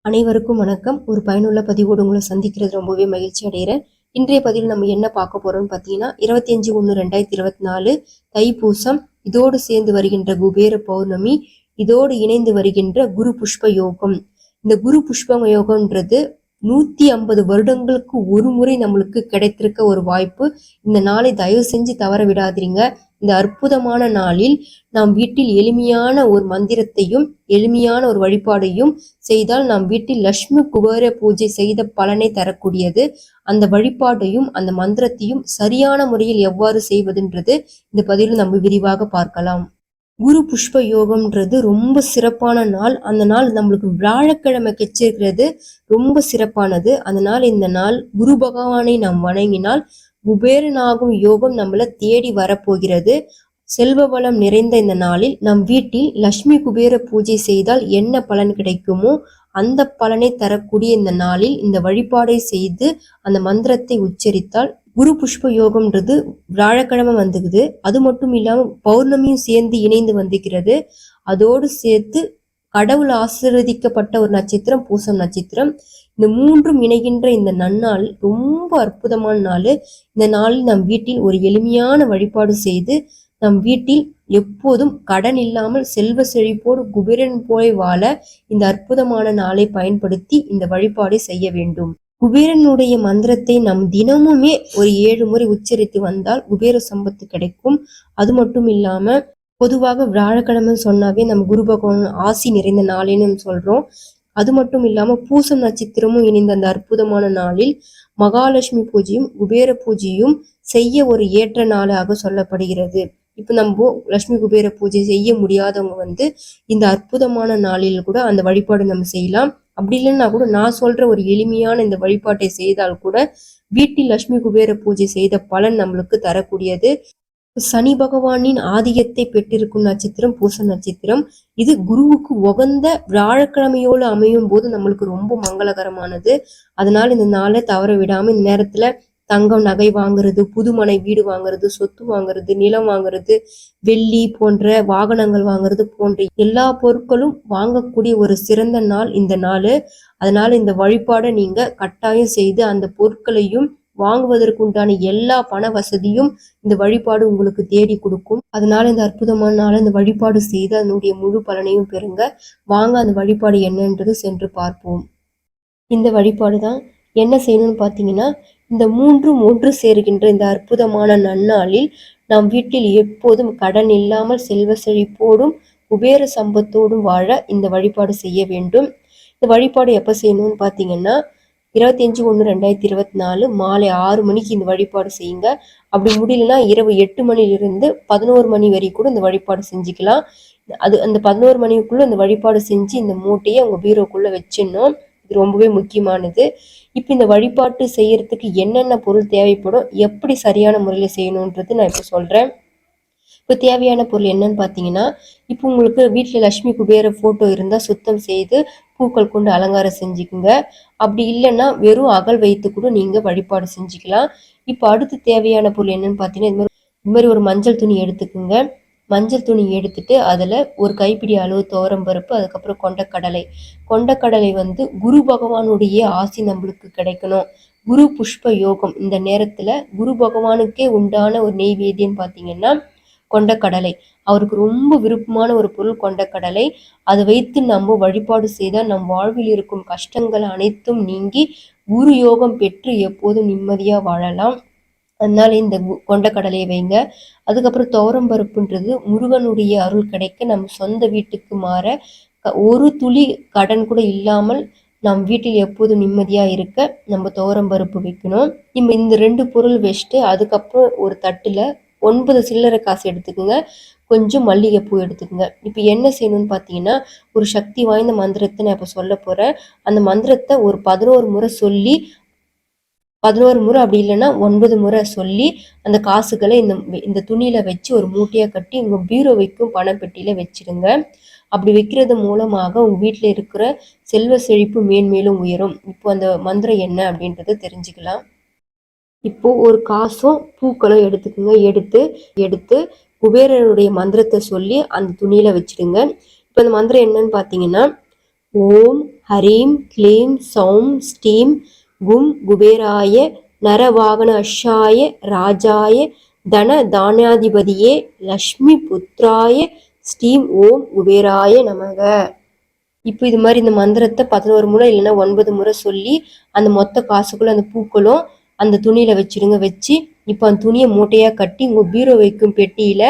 அனைவருக்கும் வணக்கம். ஒரு பயனுள்ள பதிவோடு உங்களை சந்திக்கிறது ரொம்பவே மகிழ்ச்சி அடைகிறேன். இன்றைய பதிவில் நம்ம என்ன பார்க்க போறோம்னு பார்த்தீங்கன்னா 25/1/2024 தைப்பூசம், இதோடு சேர்ந்து வருகின்ற குபேர பௌர்ணமி, இதோடு இணைந்து வருகின்ற குரு புஷ்ப யோகம். இந்த குரு புஷ்ப யோகம்ன்றது 150 வருடங்களுக்கு ஒரு முறை நம்மளுக்கு கிடைத்திருக்க ஒரு வாய்ப்பு. இந்த நாளை தயவு செஞ்சு தவற விடாதீங்க. இந்த அற்புதமான நாளில் நாம் வீட்டில் எளிமையான ஒரு மந்திரத்தையும் எளிமையான ஒரு வழிபாடையும் செய்தால் நாம் வீட்டில் லட்சுமி குபேர பூஜை செய்த பலனை தரக்கூடியது. அந்த வழிபாட்டையும் அந்த மந்திரத்தையும் சரியான முறையில் எவ்வாறு செய்வதுன்றது இந்த பதிவில் நம்ம விரிவாக பார்க்கலாம். குரு புஷ்ப யோகம்ன்றது ரொம்ப சிறப்பான நாள். அந்த நாள் நம்மளுக்கு வியாழக்கிழமை கிடைச்சிருக்கிறது ரொம்ப சிறப்பானது. அதனால் இந்த நாள் குரு பகவானை நாம் வணங்கினால் குபேரனாகும் யோகம் நம்மள தேடி வரப்போகிறது. செல்வ வளம் நிறைந்த இந்த நாளில் நம் வீட்டில் லட்சுமி குபேர பூஜை செய்தால் என்ன பலன் கிடைக்குமோ அந்த பலனை தரக்கூடிய இந்த நாளில் இந்த வழிபாடை செய்து அந்த மந்திரத்தை உச்சரித்தால் குரு புஷ்ப யோகம்ன்றது வியாழக்கிழமை வந்துக்குது. அது மட்டும் இல்லாம பௌர்ணமியும் சேர்ந்து இணைந்து வந்துக்கிறது. அதோடு சேர்த்து கடவுள் ஆசீர்வதிக்கப்பட்ட ஒரு நட்சத்திரம் பூசம் நட்சத்திரம். இந்த மூன்றும் இணைகின்ற இந்த நன்னாள் ரொம்ப அற்புதமான நாள். இந்த நாளில் நம் வீட்டில் ஒரு எளிமையான வழிபாடு செய்து நம் வீட்டில் எப்போதும் கடன் இல்லாமல் செல்வ செழிப்போடு குபேரன் போய் வாழ இந்த அற்புதமான நாளை பயன்படுத்தி இந்த வழிபாடை செய்ய வேண்டும். குபேரனுடைய மந்திரத்தை நம் தினமுமே ஒரு 7 முறை உச்சரித்து வந்தால் குபேர சம்பத்து கிடைக்கும். அது மட்டும் இல்லாம பொதுவாக வியாழக்கிழமை சொன்னாவே நம்ம குரு பகவான் ஆசி நிறைந்த நாளேன்னு சொல்றோம். அது மட்டும் இல்லாம பூசம் நட்சத்திரமும் இணைந்த அந்த அற்புதமான நாளில் மகாலட்சுமி பூஜையும் குபேர பூஜையும் செய்ய ஒரு ஏற்ற நாளாக சொல்லப்படுகிறது. இப்ப நம்ம லட்சுமி குபேர பூஜை செய்ய முடியாதவங்க இந்த அற்புதமான நாளில் கூட அந்த வழிபாடு நம்ம செய்யலாம். அப்படி இல்லைன்னா கூட நான் சொல்ற ஒரு எளிமையான இந்த வழிபாட்டை செய்தால் கூட வீட்டில் லட்சுமி குபேர பூஜை செய்த பலன் நம்மளுக்கு தரக்கூடியது. சனி பகவானின் ஆதிக்கத்தை பெற்றிருக்கும் நட்சத்திரம் பூச நட்சத்திரம். இது குருவுக்கு உகந்த வியாழக்கிழமையோடு அமையும் போது நம்மளுக்கு ரொம்ப மங்களகரமானது. அதனால இந்த நாளை தவற விடாம இந்த நேரத்துல தங்கம் நகை வாங்குறது, புதுமனை வீடு வாங்குறது, சொத்து வாங்குறது, நிலம் வாங்குறது, வெள்ளி போன்ற வாகனங்கள் வாங்குறது போன்ற எல்லா பொருட்களும் வாங்கக்கூடிய ஒரு சிறந்த நாள் இந்த நாள். அதனால இந்த வழிபாடை நீங்க கட்டாயம் செய்து அந்த பொருட்களையும் வாங்குவதற்கு உண்டான எல்லா பண வசதியும் இந்த வழிபாடு உங்களுக்கு தேடி கொடுக்கும். அதனால இந்த அற்புதமான நாள் இந்த வழிபாடு செய்து அதனுடைய முழு பலனையும் பெறுங்க. வாங்க அந்த வழிபாடு என்னன்றது சென்று பார்ப்போம். இந்த வழிபாடு தான் என்ன செய்யணும்னு பார்த்தீங்கன்னா, இந்த மூன்றும் ஒன்று சேருகின்ற இந்த அற்புதமான நன்னாளில் நம் வீட்டில் எப்போதும் கடன் இல்லாமல் செல்வ செழிப்போடும் குபேர சம்பத்தோடும் வாழ இந்த வழிபாடு செய்ய வேண்டும். இந்த வழிபாடு எப்போ செய்யணும்னு பார்த்தீங்கன்னா 25/1/2024 மாலை 6 மணிக்கு இந்த வழிபாடு செய்யுங்க. அப்படி முடியலன்னா இரவு 8 மணிலிருந்து 11 மணி வரை கூட இந்த வழிபாடு செஞ்சுக்கலாம். அந்த 11 மணிக்குள்ள இந்த வழிபாடு செஞ்சு இந்த மூட்டையை உங்க பீரோக்குள்ள வச்சிடணும். இது ரொம்பவே முக்கியமானது. இப்ப இந்த வழிபாட்டு செய்யறதுக்கு என்னென்ன பொருள் தேவைப்படும், எப்படி சரியான முறையில செய்யணும்ன்றது நான் இப்ப சொல்றேன். இப்போ தேவையான பொருள் என்னன்னு பார்த்தீங்கன்னா, இப்போ உங்களுக்கு வீட்டில் லட்சுமி குபேர ஃபோட்டோ இருந்தால் சுத்தம் செய்து பூக்கள் கொண்டு அலங்காரம் செஞ்சுக்குங்க. அப்படி இல்லைன்னா வெறும் அகல் வைத்து கூட நீங்கள் வழிபாடு செஞ்சுக்கலாம். இப்போ அடுத்து தேவையான பொருள் என்னன்னு பார்த்தீங்கன்னா, இது மாதிரி ஒரு மஞ்சள் துணி எடுத்துக்குங்க. மஞ்சள் துணி எடுத்துட்டு அதில் ஒரு கைப்பிடி அளவு துவரம்பருப்பு, அதுக்கப்புறம் கொண்டக்கடலை குரு பகவானுடைய ஆசி நம்மளுக்கு கிடைக்கணும். குரு புஷ்ப யோகம் இந்த நேரத்தில் குரு பகவானுக்கே உண்டான ஒரு நெய்வேத்தியம் பார்த்தீங்கன்னா கொண்டக்கடலை. அவருக்கு ரொம்ப விருப்பமான ஒரு பொருள் கொண்டக்கடலை. அதை வைத்து நம்ம வழிபாடு செய்தால் நம் வாழ்வில் இருக்கும் கஷ்டங்கள் அனைத்தும் நீங்கி குரு யோகம் பெற்று எப்போதும் நிம்மதியா வாழலாம். அதனால இந்த கொண்டக்கடலையை வைங்க. அதுக்கப்புறம் துவரம்பருப்புன்றது முருகனுடைய அருள் கிடைக்க நம்ம சொந்த வீட்டுக்கு மாற ஒரு துளி கடன் கூட இல்லாமல் நம் வீட்டில் எப்போதும் நிம்மதியா இருக்க நம்ம துவரம்பருப்பு வைக்கணும். நம்ம இந்த 2 பொருள் வச்சுட்டு அதுக்கப்புறம் ஒரு தட்டுல 9 சில்லறை காசு எடுத்துக்கோங்க. கொஞ்சம் மல்லிகைப்பூ எடுத்துக்கோங்க. இப்போ என்ன செய்யணும்னு பார்த்தீங்கன்னா, ஒரு சக்தி வாய்ந்த மந்திரத்தை நான் இப்போ சொல்ல போறேன். அந்த மந்திரத்தை ஒரு 11 முறை சொல்லி 11 முறை அப்படி இல்லைன்னா 9 முறை சொல்லி அந்த காசுகளை இந்த துணியில வச்சு ஒரு மூட்டையா கட்டி உங்க பீரோ வைக்கும் பணப்பெட்டியில வச்சிருங்க. அப்படி வைக்கிறது மூலமாக உங்க வீட்டில் இருக்கிற செல்வ செழிப்பு மேன்மேலும் உயரும். இப்போ அந்த மந்திரம் என்ன அப்படின்றத தெரிஞ்சுக்கலாம். இப்போ ஒரு காசும் பூக்களும் எடுத்துக்கோங்க. எடுத்து குபேரனுடைய மந்திரத்தை சொல்லி அந்த துணியில வச்சிடுங்க. இப்போ அந்த மந்திரம் என்னன்னு பார்த்தீங்கன்னா, ஓம் ஹரீம் க்ளீம் சௌம் ஸ்டீம் கும் குபேராய நரவாகன அஷாய ராஜாய தன தானியாதிபதியே லக்ஷ்மி புத்ராய ஸ்டீம் ஓம் குபேராய நமக. இப்போ இது மாதிரி இந்த மந்திரத்தை 11 முறை இல்லைன்னா 9 முறை சொல்லி அந்த மொத்த காசுக்குள்ள அந்த பூக்களும் அந்த துணியில வச்சிருங்க. வச்சு இப்போ அந்த துணியை மூட்டையா கட்டி உங்க பீரோ வைக்கும் பெட்டியில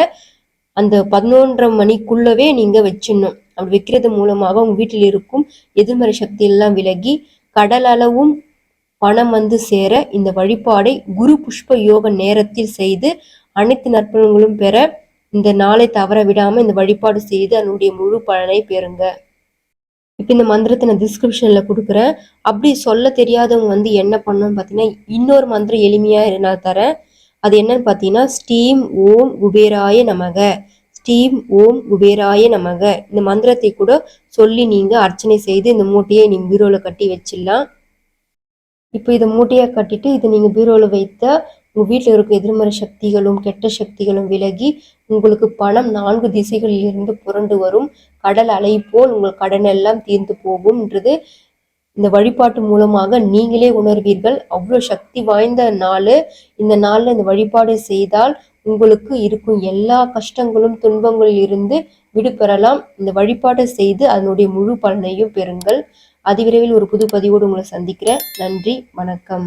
அந்த 11:30 மணிக்குள்ளவே நீங்க வச்சிடணும். அப்படி வைக்கிறது மூலமாக உங்க வீட்டில் இருக்கும் எதிர்மறை சக்தி எல்லாம் விலகி கடல் அளவும் பணம் வந்து சேர இந்த வழிபாடை குரு புஷ்ப யோக நேரத்தில் செய்து அனைத்து நற்பலன்களும் பெற இந்த நாளை தவற விடாம இந்த வழிபாடு செய்து அதனுடைய முழு பலனை பெறுங்க. இப்போ இந்த மந்திரத்தை நான் டிஸ்கிரிப்ஷன்ல கொடுக்குறேன். அப்படி சொல்ல தெரியாதவங்க வந்து என்ன பண்ணணும்னு பார்த்தீங்கன்னா இன்னொரு மந்திரம் எளிமையா நான் தரேன். அது என்னன்னு பார்த்தீங்கன்னா ஸ்டீம் ஓம் குபேராய நமக, ஸ்டீம் ஓம் குபேராய நமக. இந்த மந்திரத்தை கூட சொல்லி நீங்க அர்ச்சனை செய்து இந்த மூட்டையை நீங்க பீரோல கட்டி வச்சிடலாம். இப்போ இதை மூட்டையா கட்டிட்டு இதை நீங்க பீரோல வைத்த உங்க வீட்டில் இருக்க எதிர்மறை சக்திகளும் கெட்ட சக்திகளும் விலகி உங்களுக்கு பணம் 4 திசைகளில் இருந்து புரண்டு வரும். கடல் அலை போல் உங்கள் கடன் எல்லாம் தீர்ந்து போகும்ன்றது இந்த வழிபாட்டு மூலமாக நீங்களே உணர்வீர்கள். அவ்வளோ சக்தி வாய்ந்த நாள். இந்த நாள்ல இந்த வழிபாடு செய்தால் உங்களுக்கு இருக்கும் எல்லா கஷ்டங்களும் துன்பங்களில் இருந்து விடுபெறலாம். இந்த வழிபாட்டை செய்து அதனுடைய முழு பலனையும் பெறுங்கள். அதிவிரைவில் ஒரு புது பதிவோடு உங்களை சந்திக்கிறேன். நன்றி, வணக்கம்.